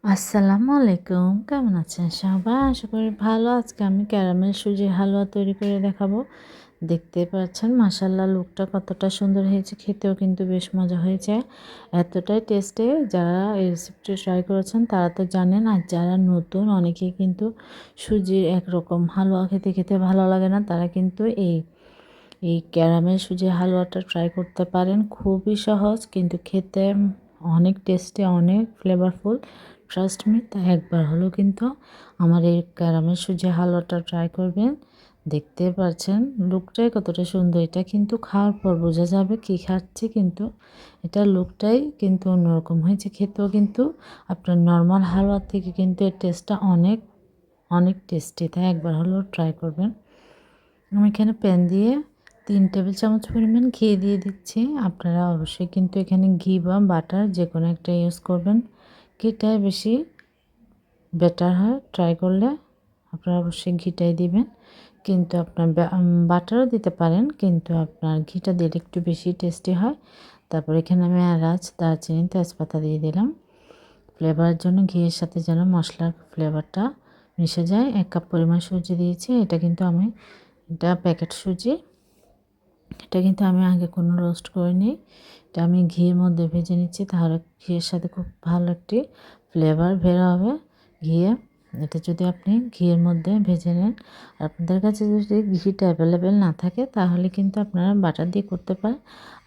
আসসালামু আলাইকুম, কেমন আছেন সবাই? আশা করি ভালো। আজকে আমি ক্যারামেল সুজির হালুয়া তৈরি করে দেখাবো। দেখতে পাচ্ছেন মাশাআল্লাহ লুকটা কতটা সুন্দর হয়েছে, খেতেও কিন্তু বেশ মজা হয়েছে। এতটাই টেস্টি, যারা এই রেসিপিটি ট্রাই করেছেন তারা তো জানেন, আর যারা নতুন অনেকেই কিন্তু সুজির একরকম হালুয়া খেতে খেতে ভালো লাগে না, তারা কিন্তু এই ক্যারামেল সুজির হালুয়াটা ট্রাই করতে পারেন। খুবই সহজ কিন্তু খেতে অনেক টেস্টি, অনেক ফ্লেভারফুল। ট্রাস্ট মি, তাই একবার হলেও কিন্তু আমার এই ক্যারামেল সুজির হালুয়াটা ট্রাই করবেন। দেখতে পাচ্ছেন লুকটাই কতটা সুন্দর, এটা কিন্তু খাওয়ার পর বোঝা যাবে কি খাচ্ছি, কিন্তু এটা লুকটাই কিন্তু অন্যরকম হয়েছে। খেতেও কিন্তু আপনার নর্মাল হালুয়ার থেকে কিন্তু এর টেস্টটা অনেক অনেক টেস্টি, তাই একবার হলেও ট্রাই করবেন। আমি এখানে প্যান দিয়ে 3 টেবিল চামচ পরিমাণ ঘি দিয়ে দিচ্ছি। আপনারা অবশ্যই কিন্তু এখানে ঘি বা বাটার যে কোনো একটা ইউজ করবেন। ঘিটাই বেশি বেটার হয়, ট্রাই করলে আপনারা অবশ্যই ঘিটাই দিবেন। কিন্তু আপনার বাটারও দিতে পারেন, কিন্তু আপনার ঘিটা দিলে একটু বেশি টেস্টি হয়। তারপর এখানে আমি এলাচ, দারচিনি, তেজপাতা দিয়ে দিলাম ফ্লেভারের জন্য। ঘিয়ের সাথে যেন মশলার ফ্লেভারটা মিশে যায়। 1 কাপ পরিমাণ সুজি দিয়েছি। এটা প্যাকেট সুজি। এটা কিন্তু আমি আগে কোনো রোস্ট করিনি, এটা আমি ঘিয়ের মধ্যে ভেজে নিচ্ছি, তাহলে ঘিয়ের সাথে খুব ভালো একটি ফ্লেভার বের হবে ঘিয়ে। এটা যদি আপনি ঘিয়ের মধ্যে ভেজে নেন, আপনাদের কাছে যদি ঘিটা অ্যাভেলেবেল না থাকে তাহলে কিন্তু আপনারা বাটার দিয়ে করতে পারেন,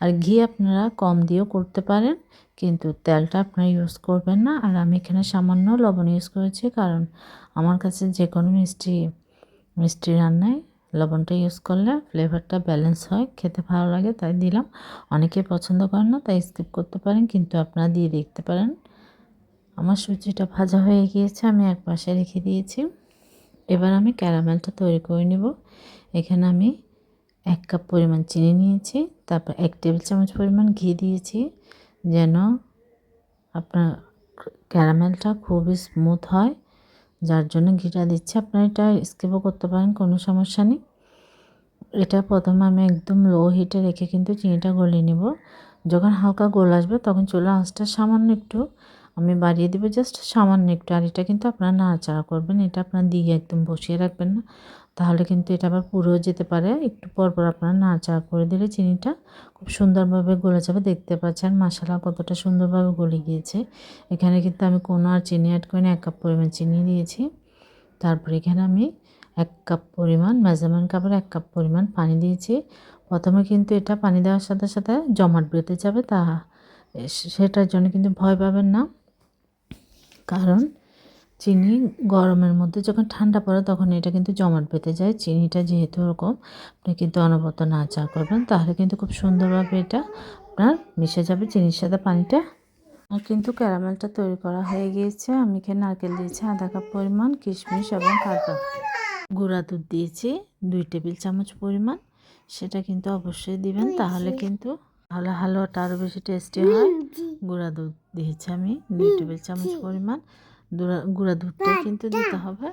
আর ঘি আপনারা কম দিয়েও করতে পারেন, কিন্তু তেলটা আপনারা ইউজ করবেন না। আর আমি এখানে সামান্য লবণ ইউজ করেছি, কারণ আমার কাছে যে কোনো মিষ্টি রান্নায় লবণটা ইউজ করলে ফ্লেভারটা ব্যালেন্স হয়, খেতে ভালো লাগে, তাই দিলাম। অনেকে পছন্দ করেন না, তাই স্কিপ করতে পারেন, কিন্তু আপনারা দিয়ে দেখতে পারেন। আমার সুজিটা ভাজা হয়ে গিয়েছে, আমি এক পাশে রেখে দিয়েছি। এবার আমি ক্যারামেলটা তৈরি করে নেব। এখানে আমি 1 কাপ পরিমাণ চিনি নিয়েছি, তারপর 1 টেবিল চামচ পরিমাণ ঘি দিয়েছি, যেন আপনার ক্যারামেলটা খুবই স্মুথ হয়, যার জন্য ঘিটা দিচ্ছি। আপনারা এটা স্কিপও করতে পারেন, কোনো সমস্যা নেই। এটা প্রথমে আমি একদম লো হিটে রেখে কিন্তু চিনিটা গলিয়ে নেব। যখন হালকা গোল আসবে তখন চুলার আঁচটা সামান্য একটু আমি বাড়িয়ে দেবো, জাস্ট সামান্য একটু। আর এটা কিন্তু আপনারা নাড়াচাড়া করবেন, এটা আপনারা দিয়ে একদম বসিয়ে রাখবেন না, তাহলে কিন্তু এটা আবার পুড়েও যেতে পারে। একটু পরপর আপনারা নাড়াচাড়া করে দিলে চিনিটা খুব সুন্দরভাবে গলে যাবে। দেখতে পাচ্ছেন মশলা কতটা সুন্দরভাবে গলে গিয়েছে। এখানে কিন্তু আমি কোনো আর চিনি অ্যাড করিনি, 1 কাপ পরিমাণ চিনি দিয়েছি। তারপরে এখানে আমি 1 কাপ পরিমাণ মেজারমেন্ট কাপের 1 কাপ পরিমাণ পানি দিয়েছি। প্রথমে কিন্তু এটা পানি দেওয়ার সাথে সাথে জমাট বেঁধে যাবে, সেটার জন্য কিন্তু ভয় পাবেন না, কারণ চিনি গরমের মধ্যে যখন ঠান্ডা পড়ে তখন এটা কিন্তু জমাট বেঁধে যায়। চিনিটা যেহেতু ওরকম, আপনি কিন্তু অনবরত নাড়াচাড়া করবেন, তাহলে কিন্তু খুব সুন্দরভাবে এটা আপনার মিশে যাবে চিনির সাথে পানিটা। আর কিন্তু ক্যারামেলটা তৈরি করা হয়ে গিয়েছে। আমি এখানে নারকেল দিয়েছি 1/2 কাপ পরিমাণ, কিশমিশ এবং কাজু, গুঁড়া দুধ দিয়েছি 2 টেবিল চামচ পরিমাণ। সেটা কিন্তু অবশ্যই দিবেন, তাহলে হালুয়াটা আরও বেশি টেস্টি হয়। গুঁড়া দুধ দিয়েছি আমি 2 টেবিল চামচ পরিমাণ। গুঁড়া দুধটা কিন্তু দিতে হবে।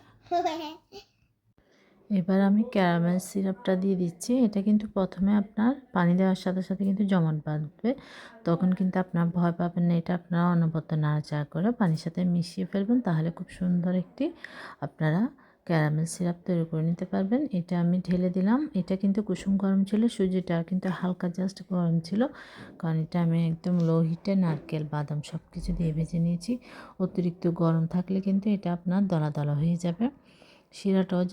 এবার আমি ক্যারামেল সিরাপটা দিয়ে দিচ্ছি। এটা কিন্তু প্রথমে আপনার পানি দেওয়ার সাথে সাথে কিন্তু জমাট বাঁধবে, তখন কিন্তু আপনার ভয় পাবেন না। এটা আপনারা অনবরত নাড়াচাড়া করে পানির সাথে মিশিয়ে ফেলবেন, তাহলে খুব সুন্দর একটি আপনারা ক্যারামেল সিরাপ তৈরি করে নিতে পারবেন। এটা আমি ঢেলে দিলাম। এটা কিন্তু কুসুম গরম ছিল, সুজিটা কিন্তু হালকা জাস্ট গরম ছিল, কারণ এটা আমি একদম লো হিটে নারকেল বাদাম সব কিছু দিয়ে ভেজে নিয়েছি। অতিরিক্ত গরম থাকলে কিন্তু এটা আপনার দলা দলা হয়ে যাবে। সিরাপটাও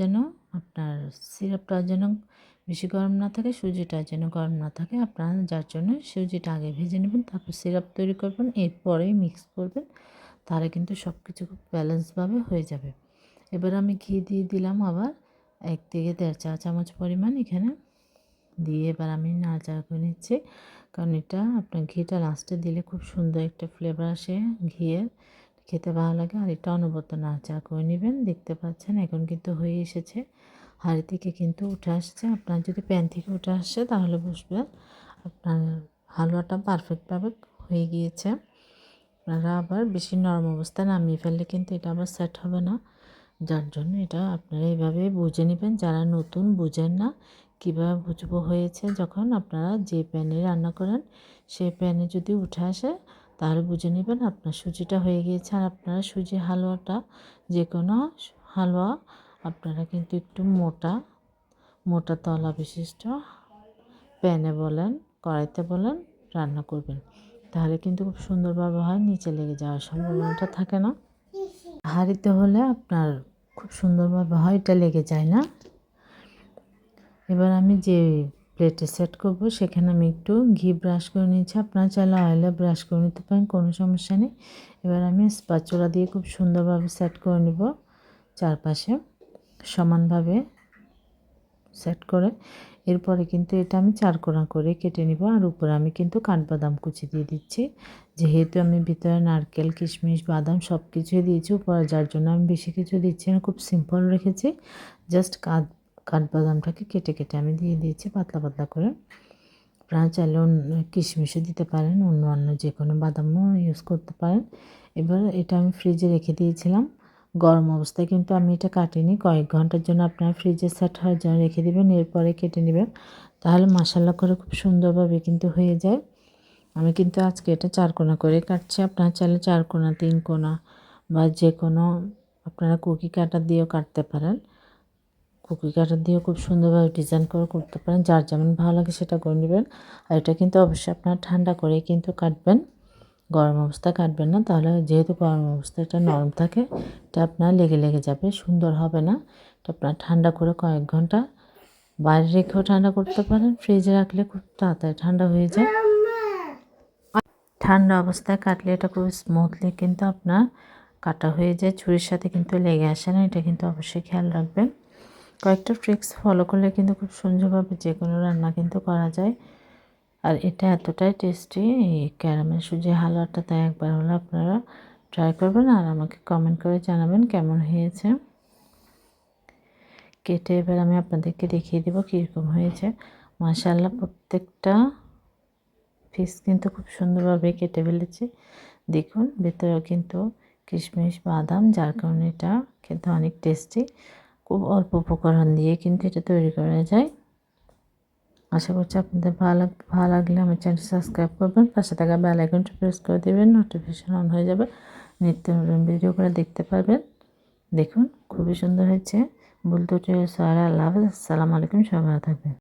যেন বেশি গরম না থাকে, সুজিটা যেন গরম না থাকে, আপনারা যার জন্য সুজিটা আগে ভেজে নেবেন, তারপর সিরাপ তৈরি করবেন, এরপরেই মিক্স করবেন, তাহলে কিন্তু সব কিছু খুব ব্যালেন্সভাবে হয়ে যাবে। এবার আমি ঘি দিয়ে দিলাম আবার 1 থেকে 1.5 চা চামচ পরিমাণ এখানে দিয়ে, এবার আমি নাড়াচাড়া করে নিচ্ছি, কারণ এটা আপনার ঘিটা লাস্টে দিলে খুব সুন্দর একটা ফ্লেভার আসে ঘিয়ের, খেতে ভালো লাগে। আর এটা অনবরত নাড়াচাড়া করে নেবেন। দেখতে পাচ্ছেন এখন কিন্তু হয়ে এসেছে, হাঁড়ি থেকে কিন্তু উঠে আসছে। আপনার যদি প্যান থেকে উঠে আসে তাহলে বুঝবে আপনার হালুয়াটা পারফেক্টভাবে হয়ে গিয়েছে। আপনারা আবার বেশি নরম অবস্থায় নামিয়ে ফেললে কিন্তু এটা আবার সেট হবে না, যার জন্য এটা আপনারা এইভাবে বুঝে নেবেন। যারা নতুন বুঝেন না কীভাবে বুঝবো হয়েছে, যখন আপনারা যে প্যানে রান্না করেন সেই প্যানে যদি উঠে আসে তাহলে বুঝে নেবেন আপনার সুজিটা হয়ে গিয়েছে। আর আপনারা সুজি হালুয়াটা, যে কোনো হালুয়া আপনারা কিন্তু একটু মোটা মোটা তলা বিশিষ্ট প্যানে বলেন কড়াইতে বলেন রান্না করবেন, তাহলে কিন্তু খুব সুন্দরভাবে হয়, নিচে লেগে যাওয়ার সম্ভাবনাটা থাকে না। হাঁড়িতে হলে আপনার খুব সুন্দরভাবে হয়, এটা লেগে যায় না। এবার আমি যে প্লেটে সেট করব সেখানে আমি একটু ঘি ব্রাশ করে নিয়েছি, আপনারা চাইলে অয়েলে ব্রাশ করে নিতে পারেন, কোনো সমস্যা নেই। এবার আমি স্প্যাচুলা দিয়ে খুব সুন্দরভাবে সেট করে নেব, চারপাশে সমানভাবে সেট করে। এরপরে কিন্তু এটা আমি চারকোনা করে কেটে নিব। আর উপরে আমি কিন্তু কাঠবাদাম কুচি দিয়ে দিচ্ছি, যেহেতু আমি ভিতরে নারকেল কিশমিশ বাদাম সব কিছুই দিয়েছি উপরে, যার জন্য আমি বেশি কিছু দিচ্ছি না, খুব সিম্পল রেখেছি। জাস্ট কাঠবাদামটাকে কেটে কেটে আমি দিয়ে দিয়েছি পাতলা পাতলা করে। আপনারা চাইলে কিশমিশও দিতে পারেন, অন্য যে কোনো বাদামও ইউজ করতে পারেন। এবার এটা আমি ফ্রিজে রেখে দিয়েছিলাম, গরম অবস্থায় কিন্তু আমি এটা কাটিনি, কয়েক ঘন্টার জন্য আপনারা ফ্রিজে সেট হওয়ার জন্য রেখে দেবেন, এরপরে কেটে নেবেন, তাহলে মশলা করে খুব সুন্দরভাবে কিন্তু হয়ে যায়। আমি কিন্তু আজকে এটা চারকোনা করে কাটছি, আপনারা চাইলে চারকোনা তিন কোনা বা যে কোনো আপনারা কুকি কাটার দিয়েও কাটতে পারেন, কুকি কাটার দিয়েও খুব সুন্দরভাবে ডিজাইন করে করতে পারেন, যার যেমন ভালো লাগে সেটা করে নেবেন। আর এটা কিন্তু অবশ্যই আপনারা ঠান্ডা করে কিন্তু কাটবেন, গরম অবস্থায় কাটবেন না, তাহলে যেহেতু গরম অবস্থায় এটা নরম থাকে এটা আপনার লেগে যাবে, সুন্দর হবে না। এটা আপনার ঠান্ডা করে কয়েক ঘন্টা বাইরে রেখেও ঠান্ডা করতে পারেন, ফ্রিজে রাখলে খুব তাড়াতাড়ি ঠান্ডা হয়ে যায়। ঠান্ডা অবস্থায় কাটলে এটা খুব স্মুথলি কিন্তু আপনার কাটা হয়ে যায়, ছুরির সাথে কিন্তু লেগে আসে না, এটা কিন্তু অবশ্যই খেয়াল রাখবেন। কয়েকটা ট্রিক্স ফলো করলে কিন্তু খুব সুন্দরভাবে যে কোনো রান্না কিন্তু করা যায়। আর এটা এতটাই টেস্টি এই ক্যারামেল সুজি হালুয়াটা, তাই একবার হলে আপনারা ট্রাই করবেন আর আমাকে কমেন্ট করে জানাবেন কেমন হয়েছে। কেটে এবার আমি আপনাদেরকে দেখিয়ে দেবো কীরকম হয়েছে। মাশাআল্লাহ প্রত্যেকটা পিস কিন্তু খুব সুন্দরভাবে কেটে ফেলেছি, দেখুন ভেতরেও কিন্তু কিশমিশ বাদাম, যার কারণে এটা খেতে অনেক টেস্টি। খুব অল্প উপকরণ দিয়ে কিন্তু এটা তৈরি করা যায়। আশা করছি আপনাদের ভালো লাগলে আমার চ্যানেল সাবস্ক্রাইব করবেন, পাশে থাকা বেল আইকনটা প্রেস করে দেবেন, নোটিফিকেশন অন হয়ে যাবে, নিত্য নতুন ভিডিও করে দেখতে পারবেন। দেখুন খুবই সুন্দর হয়েছে। ভুল ত্রুটি সরি, আল্লাহ হাফেজ, আসসালামু আলাইকুম, সবাই ভালো থাকবেন।